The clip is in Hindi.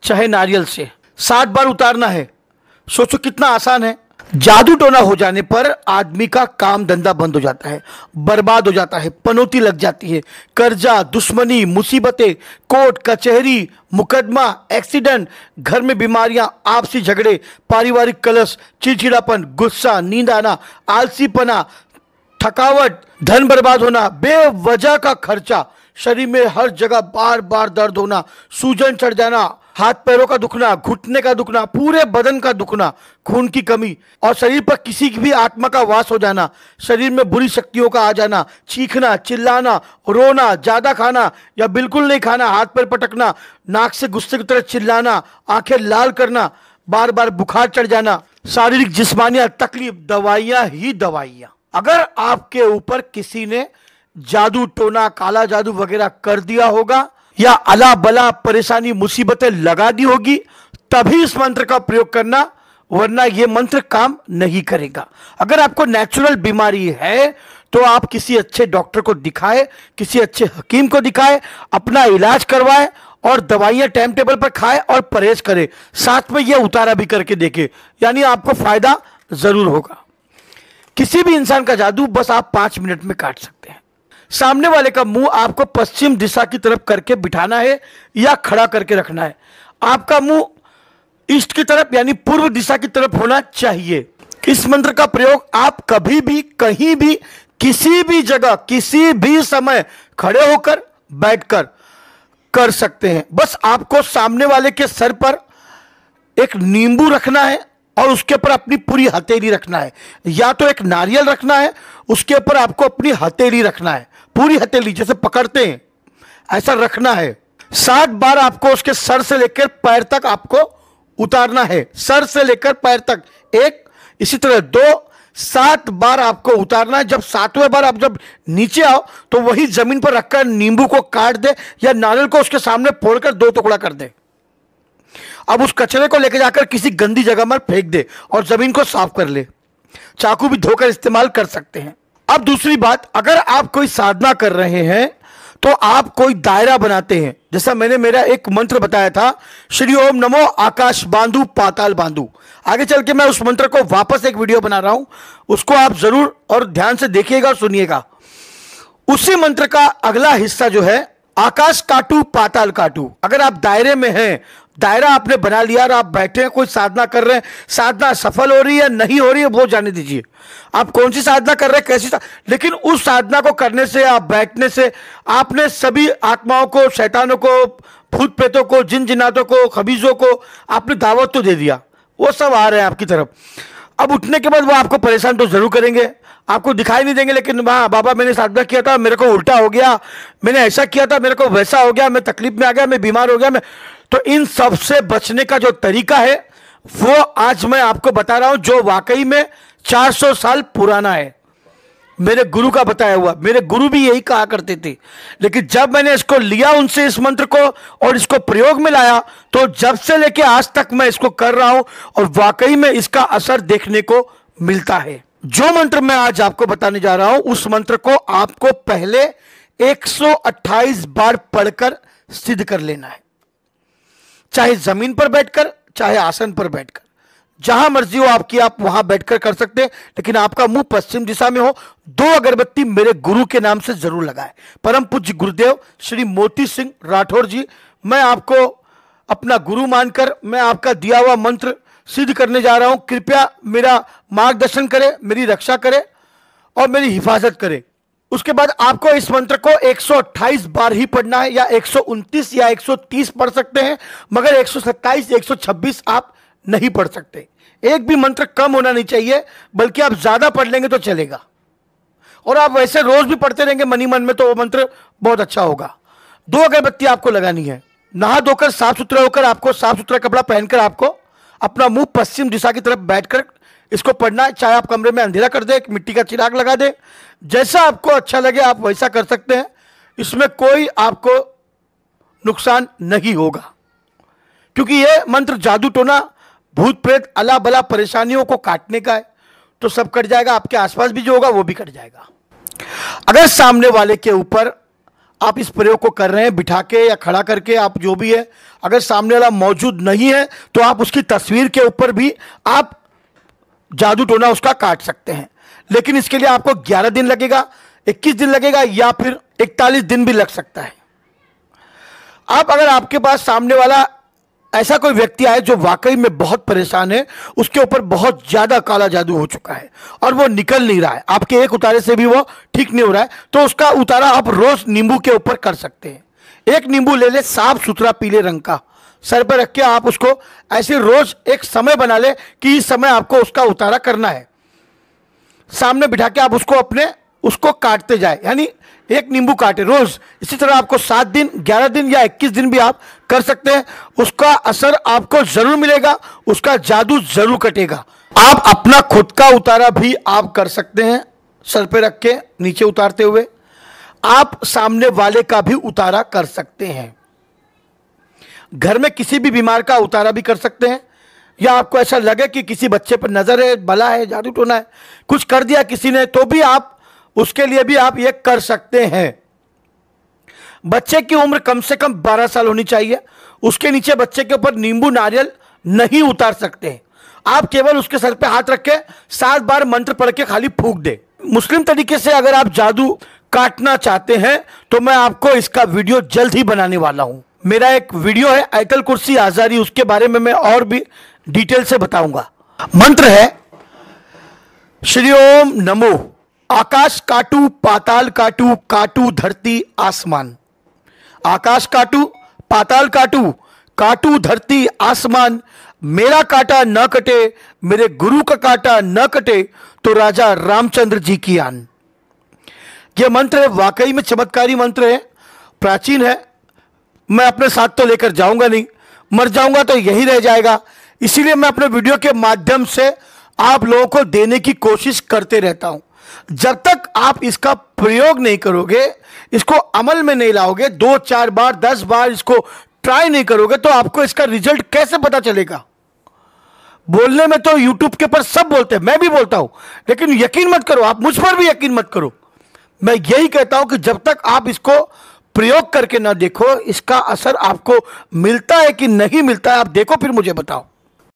चाहे नारियल से 7 बार उतारना है। सोचो कितना आसान है। जादू टोना हो जाने पर आदमी का काम धंधा बंद हो जाता है, बर्बाद हो जाता है, पनौती लग जाती है, कर्जा, दुश्मनी, मुसीबतें, कोर्ट कचहरी, मुकदमा, एक्सीडेंट, घर में बीमारियां, आपसी झगड़े, पारिवारिक कलश, चिड़चिड़ापन, गुस्सा, नींद आना, आलसीपना, थकावट, धन बर्बाद होना, बेवजह का खर्चा, शरीर में हर जगह बार बार दर्द होना, सूजन चढ़ जाना, हाथ पैरों का दुखना, घुटने का दुखना, पूरे बदन का दुखना, खून की कमी और शरीर पर किसी की भी आत्मा का वास हो जाना, शरीर में बुरी शक्तियों का आ जाना, चीखना, चिल्लाना, रोना, ज्यादा खाना या बिल्कुल नहीं खाना, हाथ पैर पटकना, नाक से गुस्से की तरह चिल्लाना, आंखें लाल करना, बार बार बुखार चढ़ जाना, शारीरिक जिस्मानी तकलीफ, दवाइयां ही दवाइयां। अगर आपके ऊपर किसी ने जादू टोना, काला जादू वगैरह कर दिया होगा या अला बला परेशानी मुसीबतें लगा दी होगी, तभी इस मंत्र का प्रयोग करना, वरना यह मंत्र काम नहीं करेगा। अगर आपको नेचुरल बीमारी है तो आप किसी अच्छे डॉक्टर को दिखाएं, किसी अच्छे हकीम को दिखाएं, अपना इलाज करवाएं और दवाइयां टाइम टेबल पर खाएं और परहेज करें, साथ में यह उतारा भी करके देखें, यानी आपको फायदा जरूर होगा। किसी भी इंसान का जादू बस आप 5 मिनट में काट सकते हैं। सामने वाले का मुंह आपको पश्चिम दिशा की तरफ करके बिठाना है या खड़ा करके रखना है। आपका मुंह ईस्ट की तरफ यानी पूर्व दिशा की तरफ होना चाहिए। इस मंत्र का प्रयोग आप कभी भी, कहीं भी, किसी भी जगह, किसी भी समय खड़े होकर, बैठकर कर सकते हैं। बस आपको सामने वाले के सर पर एक नींबू रखना है और उसके ऊपर अपनी पूरी हथेली रखना है, या तो एक नारियल रखना है, उसके ऊपर आपको अपनी हथेली रखना है, पूरी हथेली जैसे पकड़ते हैं ऐसा रखना है। 7 बार आपको उसके सर से लेकर पैर तक आपको उतारना है, सर से लेकर पैर तक 1, इसी तरह 2, 7 बार आपको उतारना है। जब 7वें बार आप जब नीचे आओ तो वही जमीन पर रखकर नींबू को काट दे या नारियल को उसके सामने फोड़कर 2 टुकड़ा कर दे। अब उस कचरे को लेकर जाकर किसी गंदी जगह में फेंक दे और जमीन को साफ कर ले। चाकू भी धोकर इस्तेमाल कर सकते हैं। अब दूसरी बात, अगर आप कोई साधना कर रहे हैं तो आप कोई दायरा बनाते हैं, जैसा मैंने मेरा एक मंत्र बताया था, श्री ओम नमो आकाश बांधु पाताल बांधु। आगे चल के मैं उस मंत्र को वापस एक वीडियो बना रहा हूं, उसको आप जरूर और ध्यान से देखिएगा और सुनिएगा। उसी मंत्र का अगला हिस्सा जो है, आकाश काटू पाताल काटू। अगर आप दायरे में हैं, दायरा आपने बना लिया और आप बैठे हैं, कोई साधना कर रहे हैं, साधना सफल हो रही है नहीं हो रही है वो जाने दीजिए, आप कौन सी साधना कर रहे हैं, कैसी लेकिन उस साधना को करने से, आप बैठने से, आपने सभी आत्माओं को, शैतानों को, भूत प्रेतों को, जिन जिन्नातों को, खबीजों को आपने दावत तो दे दिया, वो सब आ रहे हैं आपकी तरफ। अब उठने के बाद वो आपको परेशान तो जरूर करेंगे, आपको दिखाई नहीं देंगे, लेकिन हाँ बाबा मैंने साधना किया था, मेरे को उल्टा हो गया, मैंने ऐसा किया था, मेरे को वैसा हो गया, मैं तकलीफ में आ गया, मैं बीमार हो गया, मैं तो इन सब से बचने का जो तरीका है वो आज मैं आपको बता रहा हूं, जो वाकई में 400 साल पुराना है, मेरे गुरु का बताया हुआ। मेरे गुरु भी यही कहा करते थे, लेकिन जब मैंने इसको लिया उनसे, इस मंत्र को, और इसको प्रयोग में लाया, तो जब से लेके आज तक मैं इसको कर रहा हूं और वाकई में इसका असर देखने को मिलता है। जो मंत्र मैं आज आपको बताने जा रहा हूं, उस मंत्र को आपको पहले 128 बार पढ़कर सिद्ध कर लेना है, चाहे जमीन पर बैठकर, चाहे आसन पर बैठकर, जहां मर्जी हो आपकी, आप वहां बैठकर कर सकते हैं, लेकिन आपका मुंह पश्चिम दिशा में हो। 2 अगरबत्ती मेरे गुरु के नाम से जरूर लगाए, परम पूज्य गुरुदेव श्री मोती सिंह राठौर जी। मैं आपको अपना गुरु मानकर मैं आपका दिया हुआ मंत्र सिद्ध करने जा रहा हूं। कृपया मेरा मार्गदर्शन करें, मेरी रक्षा करें और मेरी हिफाजत करें। उसके बाद आपको इस मंत्र को 128 बार ही पढ़ना है, या 129 या 130 पढ़ सकते हैं, मगर 127, 126 आप नहीं पढ़ सकते। एक भी मंत्र कम होना नहीं चाहिए, बल्कि आप ज्यादा पढ़ लेंगे तो चलेगा, और आप वैसे रोज भी पढ़ते रहेंगे मनी मन में, तो वो मंत्र बहुत अच्छा होगा। 2 अगरबत्ती आपको लगानी है। नहा धोकर साफ सुथरा होकर, आपको साफ सुथरा कपड़ा पहनकर, आपको अपना मुंह पश्चिम दिशा की तरफ बैठकर इसको पढ़ना है। चाहे आप कमरे में अंधेरा कर दे, एक मिट्टी का चिराग लगा दे, जैसा आपको अच्छा लगे आप वैसा कर सकते हैं। इसमें कोई आपको नुकसान नहीं होगा, क्योंकि यह मंत्र जादू टोना, भूत प्रेत, अला बला परेशानियों को काटने का है, तो सब कट जाएगा। आपके आसपास भी जो होगा वो भी कट जाएगा। अगर सामने वाले के ऊपर आप इस प्रयोग को कर रहे हैं, बिठा के या खड़ा करके, आप जो भी है, अगर सामने वाला मौजूद नहीं है तो आप उसकी तस्वीर के ऊपर भी आप जादू टोना उसका काट सकते हैं। लेकिन इसके लिए आपको 11 दिन लगेगा, 21 दिन लगेगा, या फिर 41 दिन भी लग सकता है। आप अगर आपके पास सामने वाला ऐसा कोई व्यक्ति आए जो वाकई में बहुत परेशान है, उसके ऊपर बहुत ज्यादा काला जादू हो चुका है और वो निकल नहीं रहा है, आपके एक उतारे से भी वो ठीक नहीं हो रहा है, तो उसका उतारा आप रोज नींबू के ऊपर कर सकते हैं। एक नींबू ले ले, साफ सुथरा पीले रंग का, सर पर रख के आप उसको ऐसे रोज एक समय बना ले कि इस समय आपको उसका उतारा करना है। सामने बिठा के आप उसको काटते जाए, यानी एक नींबू काटे रोज। इसी तरह आपको 7 दिन, 11 दिन या 21 दिन भी आप कर सकते हैं। उसका असर आपको जरूर मिलेगा, उसका जादू जरूर कटेगा। आप अपना खुद का उतारा भी आप कर सकते हैं, सर पे रख के नीचे उतारते हुए। आप सामने वाले का भी उतारा कर सकते हैं। घर में किसी भी बीमार का उतारा भी कर सकते हैं, या आपको ऐसा लगे कि किसी बच्चे पर नजर है, बला है, जादू टोना है, कुछ कर दिया किसी ने, तो भी आप उसके लिए भी आप ये कर सकते हैं। बच्चे की उम्र कम से कम 12 साल होनी चाहिए। उसके नीचे बच्चे के ऊपर नींबू नारियल नहीं उतार सकते। आप केवल उसके सर पे हाथ रख के 7 बार मंत्र पढ़ के खाली फूंक दे। मुस्लिम तरीके से अगर आप जादू काटना चाहते हैं तो मैं आपको इसका वीडियो जल्द ही बनाने वाला हूं। मेरा एक वीडियो है आयतल कुर्सी आजारी, उसके बारे में मैं और भी डिटेल से बताऊंगा। मंत्र है श्री ओम नमो। आकाश काटू, पाताल काटू, काटू धरती आसमान। आकाश काटू, पाताल काटू, काटू धरती आसमान। मेरा काटा न कटे, मेरे गुरु का काटा न कटे, तो राजा रामचंद्र जी की आन। यह मंत्र है, वाकई में चमत्कारी मंत्र है, प्राचीन है। मैं अपने साथ तो लेकर जाऊंगा नहीं, मर जाऊंगा तो यही रह जाएगा। इसीलिए मैं अपने वीडियो के माध्यम से आप लोगों को देने की कोशिश करते रहता हूं। जब तक आप इसका प्रयोग नहीं करोगे, इसको अमल में नहीं लाओगे, 2, 4 बार, 10 बार इसको ट्राई नहीं करोगे, तो आपको इसका रिजल्ट कैसे पता चलेगा। बोलने में तो यूट्यूब के ऊपर सब बोलते हैं, मैं भी बोलता हूं, लेकिन यकीन मत करो, आप मुझ पर भी यकीन मत करो। मैं यही कहता हूं कि जब तक आप इसको प्रयोग करके ना देखो, इसका असर आपको मिलता है कि नहीं मिलता है, आप देखो फिर मुझे बताओ।